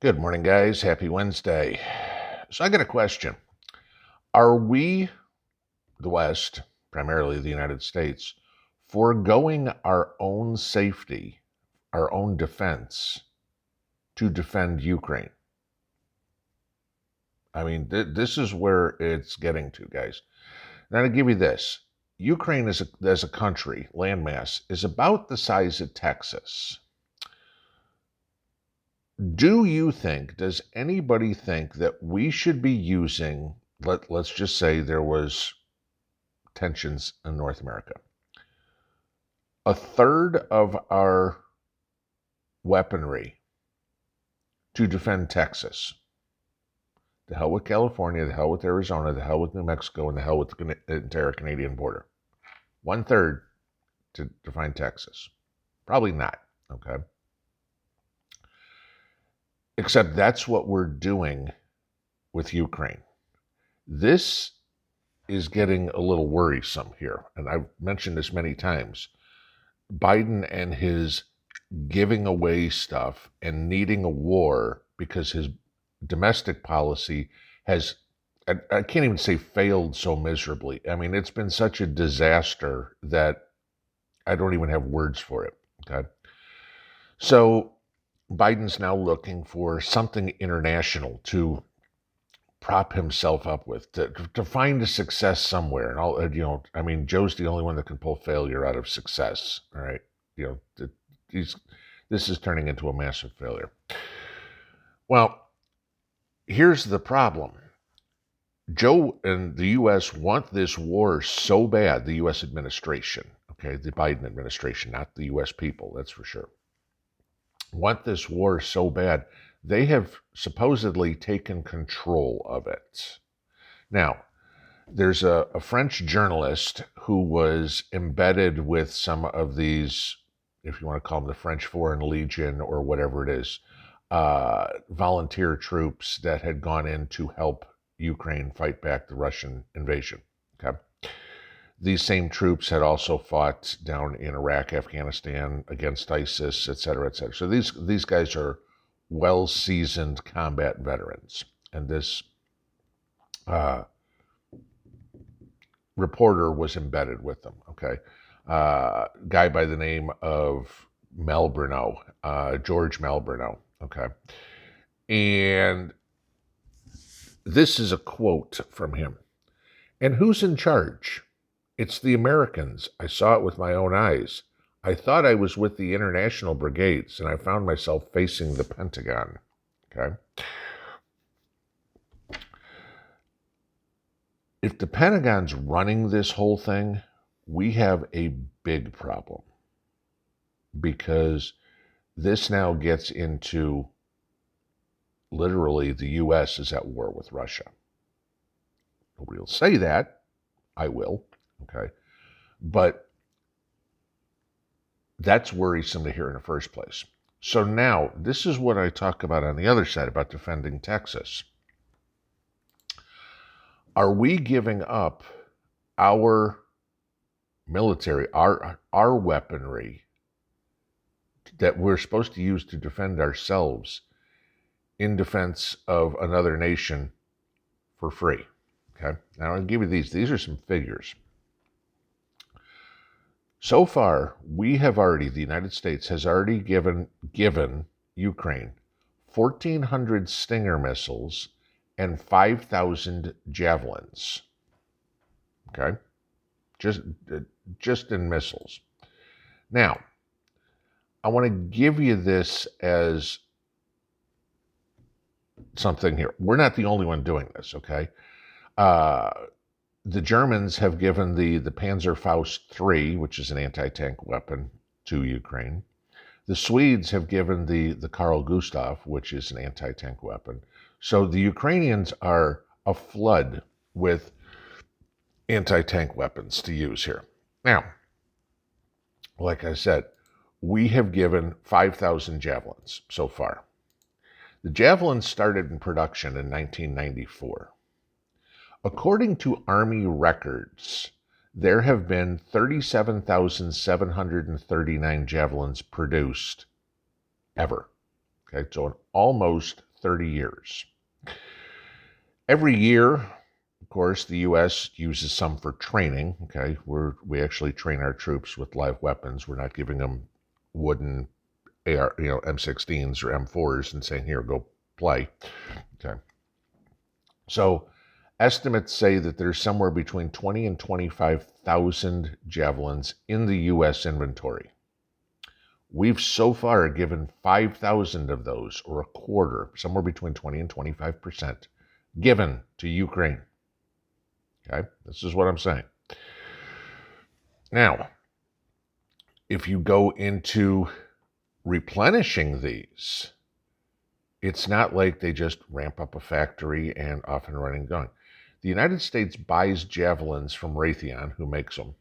Good morning, guys. Happy Wednesday. So, I got a question. Are we, the West, primarily the United States, foregoing our own safety, our own defense, to defend Ukraine? I mean, this is where it's getting to, guys. Now, to give you this, Ukraine as a country, landmass, is about the size of Texas. Does anybody think that we should be using, let's just say there was tensions in North America, a third of our weaponry to defend Texas? The hell with California, the hell with Arizona, the hell with New Mexico, and the hell with the entire Canadian border. One third to defend Texas. Probably not, okay? Except that's what we're doing with Ukraine. This is getting a little worrisome here, and I've mentioned this many times. Biden and his giving away stuff and needing a war because his domestic policy has, I can't even say failed so miserably. I mean, it's been such a disaster that I don't even have words for it. Okay. So Biden's now looking for something international to prop himself up with, to find a success somewhere. And I mean, Joe's the only one that can pull failure out of success. All right. He's, this is turning into a massive failure. Well, here's the problem. Joe and the U.S. want this war so bad, the U.S. administration, okay, the Biden administration, not the U.S. people, that's for sure, want this war so bad, they have supposedly taken control of it. Now, there's a French journalist who was embedded with some of these, if you want to call them the French Foreign Legion or whatever it is, volunteer troops that had gone in to help Ukraine fight back the Russian invasion. Okay. These same troops had also fought down in Iraq, Afghanistan against ISIS, et cetera, et cetera. So these guys are well-seasoned combat veterans. And this reporter was embedded with them, okay? Guy by the name of Melbrino, George Melbrino, okay? And this is a quote from him. "And who's in charge? It's the Americans. I saw it with my own eyes. I thought I was with the international brigades, and I found myself facing the Pentagon." Okay? If the Pentagon's running this whole thing, we have a big problem, because this now gets into literally the U.S. is at war with Russia. Nobody will say that. I will. Okay. But that's worrisome to hear in the first place. So now, this is what I talk about on the other side about defending Texas. Are we giving up our military, our weaponry that we're supposed to use to defend ourselves in defense of another nation for free? Okay. Now I'll give you these. These are some figures. So far, the United States has already given Ukraine 1,400 Stinger missiles and 5,000 javelins. Okay? Just in missiles. Now, I want to give you this as something here. We're not the only one doing this, okay? The Germans have given the Panzerfaust 3, which is an anti-tank weapon, to Ukraine. The Swedes have given the Carl Gustaf, which is an anti-tank weapon. So the Ukrainians are a flood with anti-tank weapons to use here. Now, like I said, we have given 5,000 javelins so far. The javelins started in production in 1994. According to Army records, there have been 37,739 javelins produced ever. Okay, so in almost 30 years. Every year, of course, the U.S. uses some for training. Okay, we actually train our troops with live weapons. We're not giving them wooden AR, M16s or M4s and saying, "Here, go play." Okay, so estimates say that there's somewhere between 20 and 25,000 javelins in the U.S. inventory. We've so far given 5,000 of those, or a quarter, somewhere between 20 and 25%, given to Ukraine. Okay, this is what I'm saying. Now, if you go into replenishing these, it's not like they just ramp up a factory and off and running going. The United States buys javelins from Raytheon, who makes them,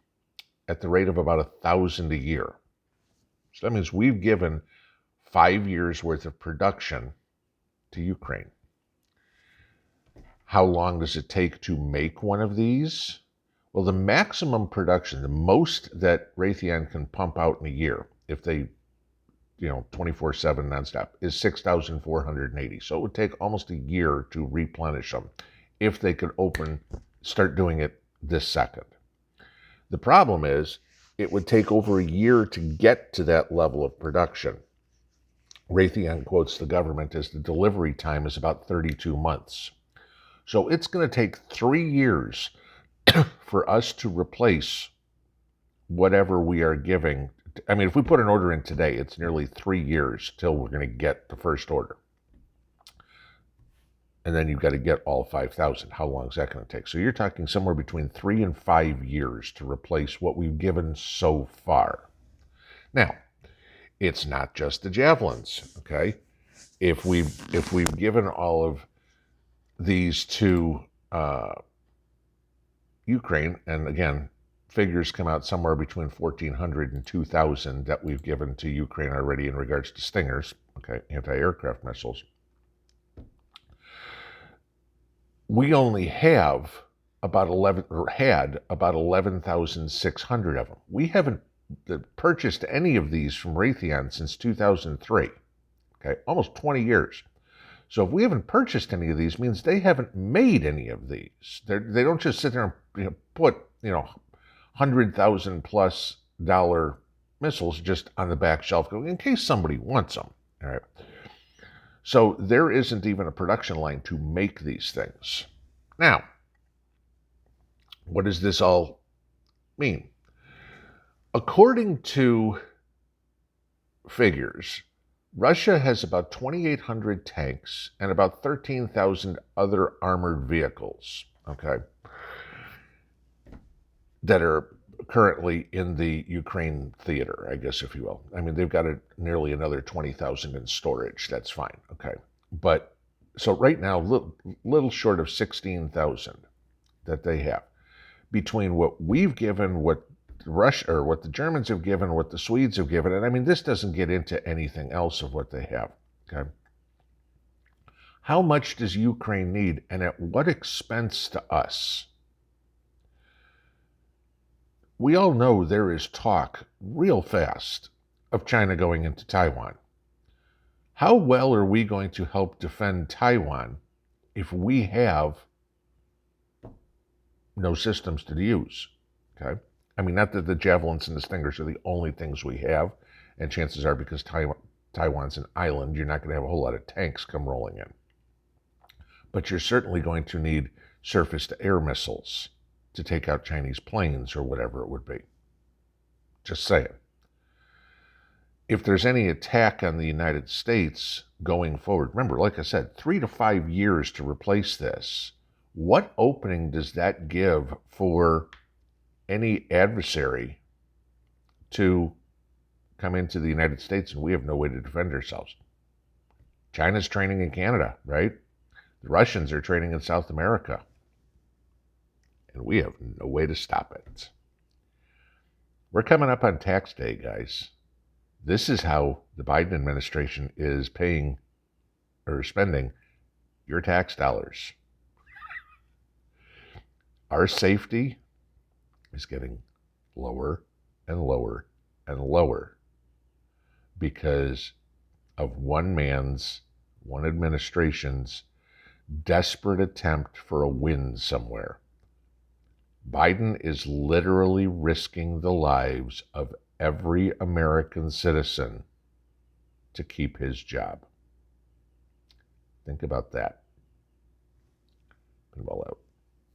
at the rate of about 1,000 a year. So that means we've given 5 years worth of production to Ukraine. How long does it take to make one of these? Well, the maximum production, the most that Raytheon can pump out in a year, if they, 24/7 nonstop, is 6,480. So it would take almost a year to replenish them if they could start doing it this second. The problem is, it would take over a year to get to that level of production. Raytheon quotes the government as the delivery time is about 32 months. So it's going to take 3 years for us to replace whatever we are giving. I mean, if we put an order in today, it's nearly 3 years till we're going to get the first order. And then you've got to get all 5,000. How long is that going to take? So you're talking somewhere between 3 and 5 years to replace what we've given so far. Now, it's not just the javelins, okay? If we've given all of these to Ukraine, and again, figures come out somewhere between 1,400 and 2,000 that we've given to Ukraine already in regards to Stingers, okay, anti-aircraft missiles. We only have had about 11,600 of them. We haven't purchased any of these from Raytheon since 2003. Okay, almost 20 years. So if we haven't purchased any of these, means they haven't made any of these. They don't just sit there and put $100,000+ missiles just on the back shelf in case somebody wants them. All right. So there isn't even a production line to make these things. Now, what does this all mean? According to figures, Russia has about 2,800 tanks and about 13,000 other armored vehicles, okay, that are currently in the Ukraine theater, I guess, if you will. I mean, they've got nearly another 20,000 in storage. That's fine, okay. But so right now, little short of 16,000 that they have. Between what we've given, what Russia or what the Germans have given, what the Swedes have given, and I mean, this doesn't get into anything else of what they have, okay. How much does Ukraine need, and at what expense to us? We all know there is talk real fast of China going into Taiwan. How well are we going to help defend Taiwan if we have no systems to use? Okay, I mean, not that the javelins and the Stingers are the only things we have, and chances are because Taiwan's an island, you're not going to have a whole lot of tanks come rolling in. But you're certainly going to need surface-to-air missiles to take out Chinese planes or whatever it would be. Just saying. If there's any attack on the United States going forward, remember, like I said, 3 to 5 years to replace this. What opening does that give for any adversary to come into the United States and we have no way to defend ourselves? China's training in Canada, right? The Russians are training in South America. And we have no way to stop it. We're coming up on tax day, guys. This is how the Biden administration is paying or spending your tax dollars. Our safety is getting lower and lower and lower because of one man's, one administration's desperate attempt for a win somewhere. Biden is literally risking the lives of every American citizen to keep his job. Think about that. Pinball out.